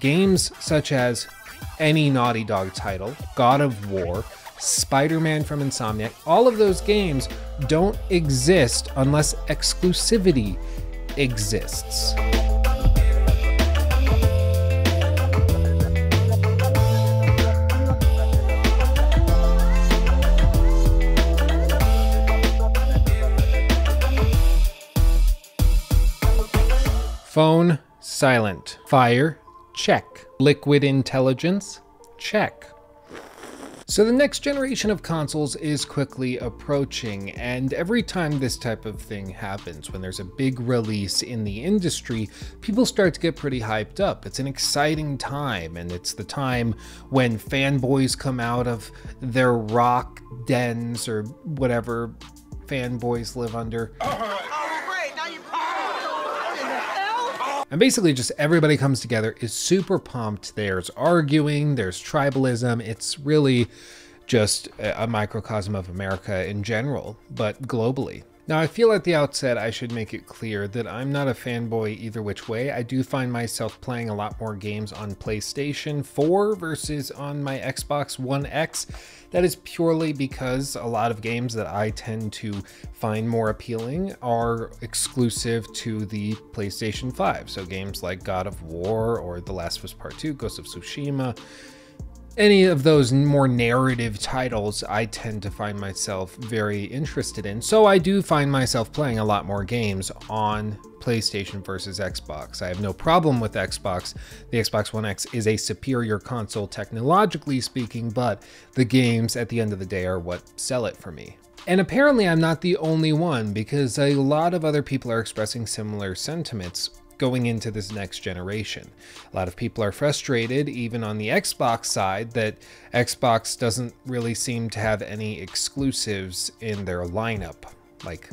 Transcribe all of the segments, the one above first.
Games such as any Naughty Dog title, God of War, Spider-Man from Insomniac, all of those games don't exist unless exclusivity exists. Phone, silent. Fire, check. Liquid intelligence, check. So the next generation of consoles is quickly approaching, and every time this type of thing happens, when there's a big release in the industry, people start to get pretty hyped up. It's an exciting time, and it's the time when fanboys come out of their rock dens or whatever fanboys live under. And basically just everybody comes together, is super pumped. There's arguing, there's tribalism. It's really just a microcosm of America in general, but globally. Now, I feel at the outset I should make it clear that I'm not a fanboy either which way. I do find myself playing a lot more games on PlayStation 4 versus on my Xbox One X. That is purely because a lot of games that I tend to find more appealing are exclusive to the PlayStation 5. So games like God of War or The Last of Us Part 2, Ghost of Tsushima, any of those more narrative titles I tend to find myself very interested in. So I do find myself playing a lot more games on PlayStation versus Xbox. I have no problem with Xbox. The Xbox One X is a superior console technologically speaking, but the games at the end of the day are what sell it for me. And apparently I'm not the only one, because a lot of other people are expressing similar sentiments going into this next generation. A lot of people are frustrated, even on the Xbox side, that Xbox doesn't really seem to have any exclusives in their lineup, like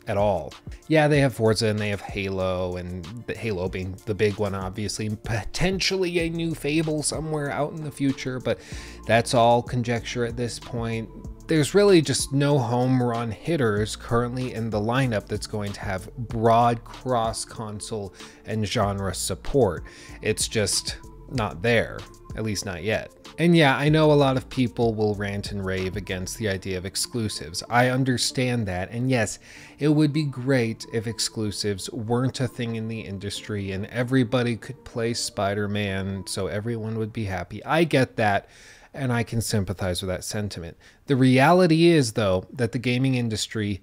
at all. Yeah, they have Forza and they have Halo, and the Halo being the big one, obviously, potentially a new Fable somewhere out in the future, but that's all conjecture at this point. There's really just no home run hitters currently in the lineup that's going to have broad cross-console and genre support. It's just not there, at least not yet. And yeah, I know a lot of people will rant and rave against the idea of exclusives. I understand that, and yes, it would be great if exclusives weren't a thing in the industry and everybody could play Spider-Man so everyone would be happy. I get that, and I can sympathize with that sentiment. The reality is, though, that the gaming industry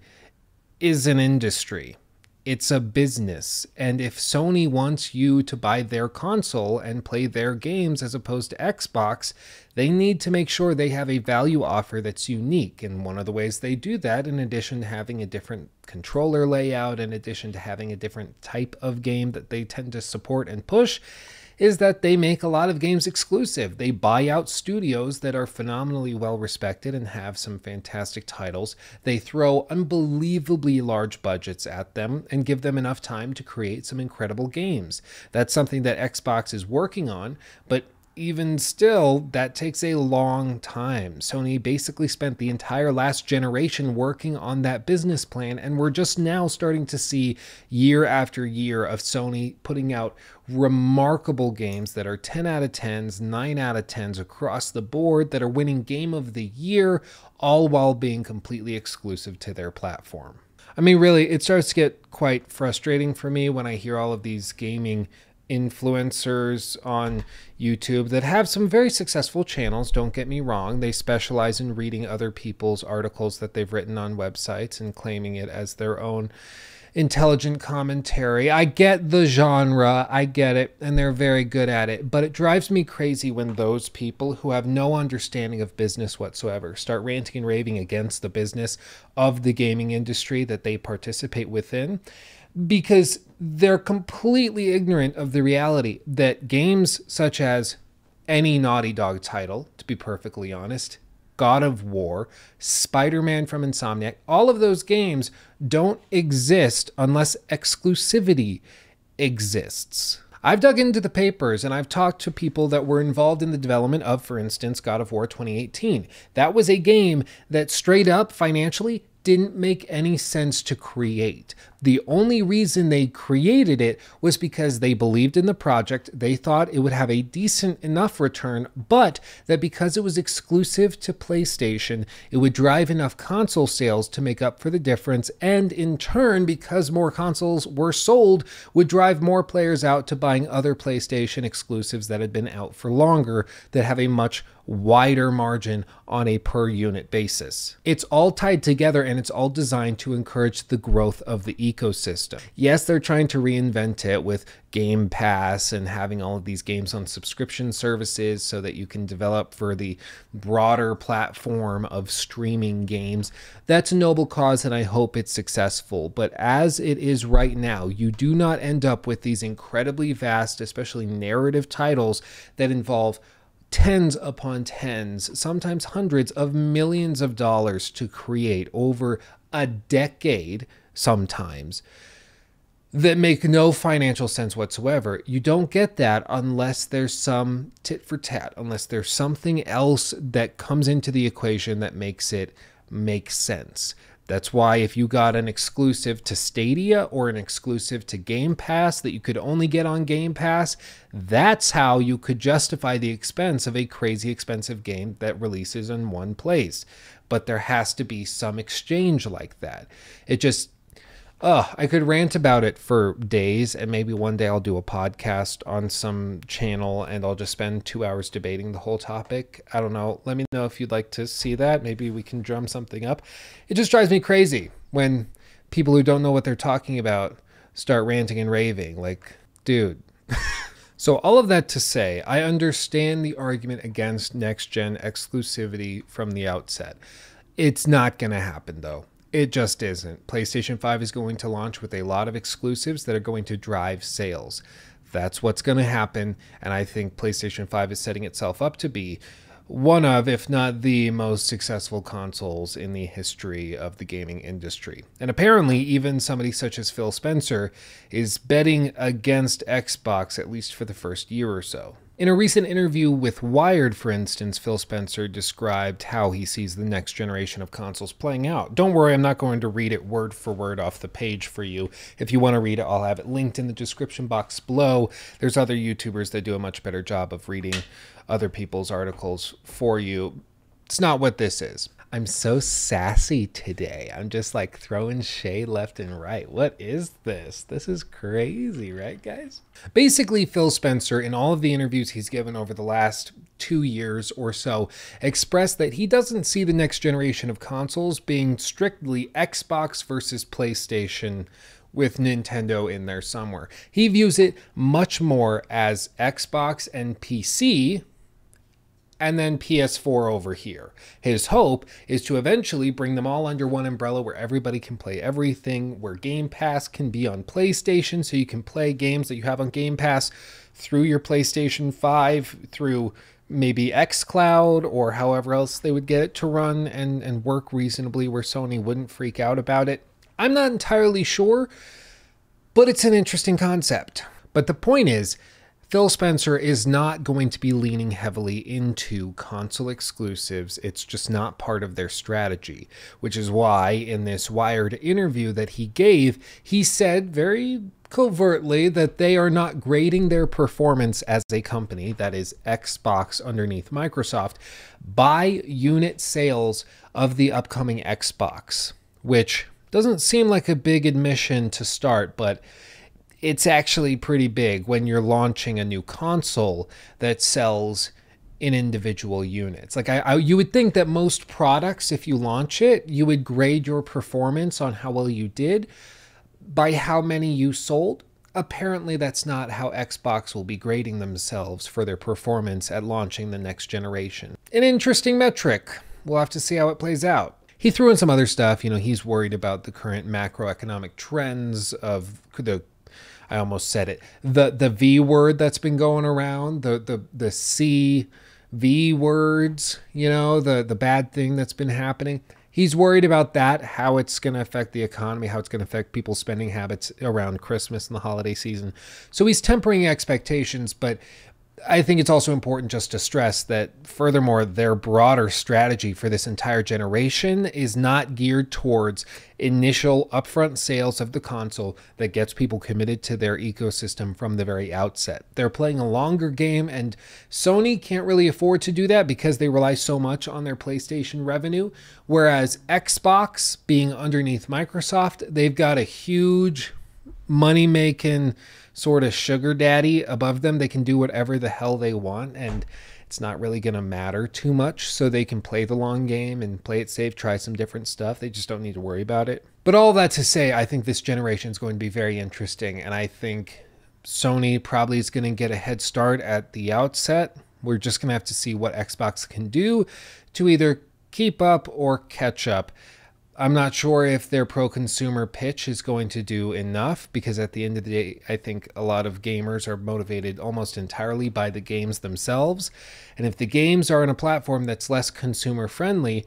is an industry. It's a business, and if Sony wants you to buy their console and play their games as opposed to Xbox, they need to make sure they have a value offer that's unique. And one of the ways they do that, in addition to having a different controller layout, in addition to having a different type of game that they tend to support and push, is that they make a lot of games exclusive. They buy out studios that are phenomenally well respected and have some fantastic titles. They throw unbelievably large budgets at them and give them enough time to create some incredible games. That's something that Xbox is working on, but even still, that takes a long time. Sony basically spent the entire last generation working on that business plan, and we're just now starting to see year after year of Sony putting out remarkable games that are 10 out of 10s, 9 out of 10s across the board, that are winning Game of the Year, all while being completely exclusive to their platform. I mean, really, it starts to get quite frustrating for me when I hear all of these gaming influencers on YouTube that have some very successful channels, don't get me wrong. They specialize in reading other people's articles that they've written on websites and claiming it as their own intelligent commentary. I get the genre, I get it, and they're very good at it, but it drives me crazy when those people who have no understanding of business whatsoever start ranting and raving against the business of the gaming industry that they participate within, because they're completely ignorant of the reality that games such as any Naughty Dog title, to be perfectly honest, God of War, Spider-Man from Insomniac, all of those games don't exist unless exclusivity exists. I've dug into the papers and I've talked to people that were involved in the development of, for instance, God of War 2018. That was a game that straight up financially didn't make any sense to create. The only reason they created it was because they believed in the project, they thought it would have a decent enough return, but that because it was exclusive to PlayStation, it would drive enough console sales to make up for the difference, and in turn, because more consoles were sold, would drive more players out to buying other PlayStation exclusives that had been out for longer, that have a much wider margin on a per unit basis. It's all tied together, and it's all designed to encourage the growth of the ecosystem. Yes, they're trying to reinvent it with Game Pass and having all of these games on subscription services so that you can develop for the broader platform of streaming games. That's a noble cause, and I hope it's successful. But as it is right now, you do not end up with these incredibly vast, especially narrative titles that involve tens upon tens, sometimes hundreds of millions of dollars to create over a decade sometimes, that make no financial sense whatsoever. You don't get that unless there's some tit for tat, unless there's something else that comes into the equation that makes it make sense. That's why if you got an exclusive to Stadia or an exclusive to Game Pass that you could only get on Game Pass, that's how you could justify the expense of a crazy expensive game that releases in one place. But there has to be some exchange like that. It just, I could rant about it for days, and maybe one day I'll do a podcast on some channel and I'll just spend 2 hours debating the whole topic. I don't know. Let me know if you'd like to see that. Maybe we can drum something up. It just drives me crazy when people who don't know what they're talking about start ranting and raving. Like, dude. So all of that to say, I understand the argument against next-gen exclusivity from the outset. It's not going to happen, though. It just isn't. PlayStation 5 is going to launch with a lot of exclusives that are going to drive sales. That's what's going to happen, and I think PlayStation 5 is setting itself up to be one of, if not the most successful consoles in the history of the gaming industry. And apparently, even somebody such as Phil Spencer is betting against Xbox, at least for the first year or so. In a recent interview with Wired, for instance, Phil Spencer described how he sees the next generation of consoles playing out. Don't worry, I'm not going to read it word for word off the page for you. If you want to read it, I'll have it linked in the description box below. There's other YouTubers that do a much better job of reading other people's articles for you. It's not what this is. I'm so sassy today. I'm just like throwing shade left and right. What is this? This is crazy, right, guys? Basically, Phil Spencer, in all of the interviews he's given over the last 2 years or so, expressed that he doesn't see the next generation of consoles being strictly Xbox versus PlayStation with Nintendo in there somewhere. He views it much more as Xbox and PC, and then PS4 over here. His hope is to eventually bring them all under one umbrella where everybody can play everything, where Game Pass can be on PlayStation, so you can play games that you have on Game Pass through your PlayStation 5, through maybe xCloud, or however else they would get it to run and work reasonably where Sony wouldn't freak out about it. I'm not entirely sure, but it's an interesting concept. But the point is, Phil Spencer is not going to be leaning heavily into console exclusives. It's just not part of their strategy, which is why in this Wired interview that he gave, he said very covertly that they are not grading their performance as a company, that is Xbox underneath Microsoft, by unit sales of the upcoming Xbox, which doesn't seem like a big admission to start, but it's actually pretty big when you're launching a new console that sells in individual units. Like you would think that most products, if you launch it, you would grade your performance on how well you did by how many you sold. Apparently, that's not how Xbox will be grading themselves for their performance at launching the next generation. An interesting metric. We'll have to see how it plays out. He threw in some other stuff. You know, he's worried about the current macroeconomic trends of I almost said it. The V word that's been going around, the C V words, you know, the bad thing that's been happening. He's worried about that, how it's going to affect the economy, how it's going to affect people's spending habits around Christmas and the holiday season. So he's tempering expectations, but I think it's also important just to stress that, furthermore, their broader strategy for this entire generation is not geared towards initial upfront sales of the console that gets people committed to their ecosystem from the very outset. They're playing a longer game, and Sony can't really afford to do that because they rely so much on their PlayStation revenue, whereas Xbox, being underneath Microsoft, they've got a huge money-making sort of sugar daddy above them. They can do whatever the hell they want, and it's not really going to matter too much, so they can play the long game and play it safe, try some different stuff. They just don't need to worry about it. But all that to say, I think this generation is going to be very interesting, and I think Sony probably is going to get a head start at the outset. We're just going to have to see what Xbox can do to either keep up or catch up. I'm not sure if their pro-consumer pitch is going to do enough, because at the end of the day, I think a lot of gamers are motivated almost entirely by the games themselves. And if the games are on a platform that's less consumer-friendly,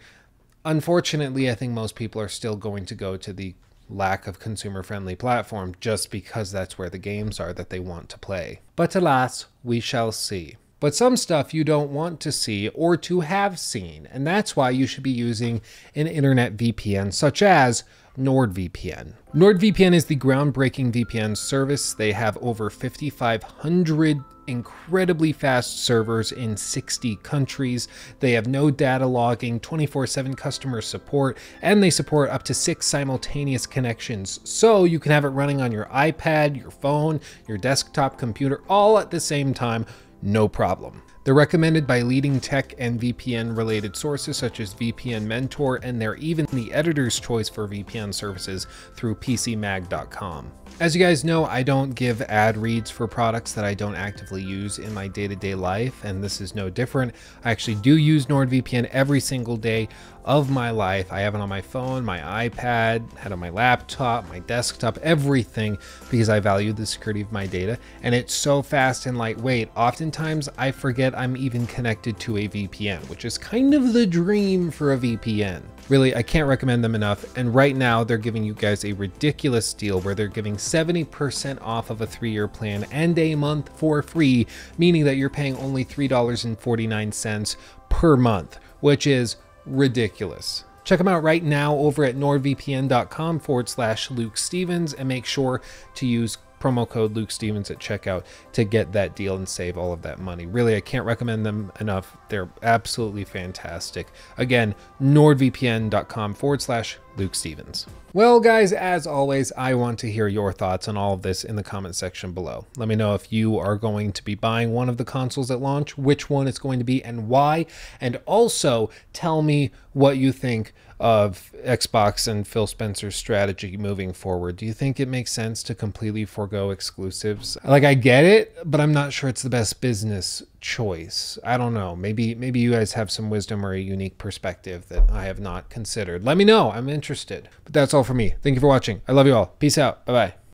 unfortunately, I think most people are still going to go to the lack of consumer-friendly platform just because that's where the games are that they want to play. But alas, we shall see. But some stuff you don't want to see or to have seen, and that's why you should be using an internet VPN such as NordVPN. NordVPN is the groundbreaking VPN service. They have over 5,500 incredibly fast servers in 60 countries. They have no data logging, 24/7 customer support, and they support up to 6 simultaneous connections. So you can have it running on your iPad, your phone, your desktop computer, all at the same time. No problem. They're recommended by leading tech and VPN related sources such as VPN Mentor, and they're even the editor's choice for VPN services through PCMag.com. As you guys know, I don't give ad reads for products that I don't actively use in my day-to-day life, and this is no different. I actually do use NordVPN every single day of my life. I have it on my phone, my iPad, had it on my laptop, my desktop, everything, because I value the security of my data, and it's so fast and lightweight. Oftentimes I forget I'm even connected to a VPN, which is kind of the dream for a VPN. Really, I can't recommend them enough, and right now they're giving you guys a ridiculous deal where they're giving 70% off of a 3-year plan and a month for free, meaning that you're paying only $3.49 per month, which is ridiculous. Check them out right now over at nordvpn.com/lukestephens and make sure to use promo code lukestephens at checkout to get that deal and save all of that money. Really, I can't recommend them enough. They're absolutely fantastic. Again, nordvpn.com/lukestephens. Well, guys, as always, I want to hear your thoughts on all of this in the comment section below. Let me know if you are going to be buying one of the consoles at launch, which one it's going to be and why, and also tell me what you think of Xbox and Phil Spencer's strategy moving forward. Do you think it makes sense to completely forego exclusives? Like, I get it, but I'm not sure it's the best business choice. I don't know. Maybe you guys have some wisdom or a unique perspective that I have not considered. Let me know. I'm interested. But that's all for me. Thank you for watching. I love you all. Peace out. Bye-bye.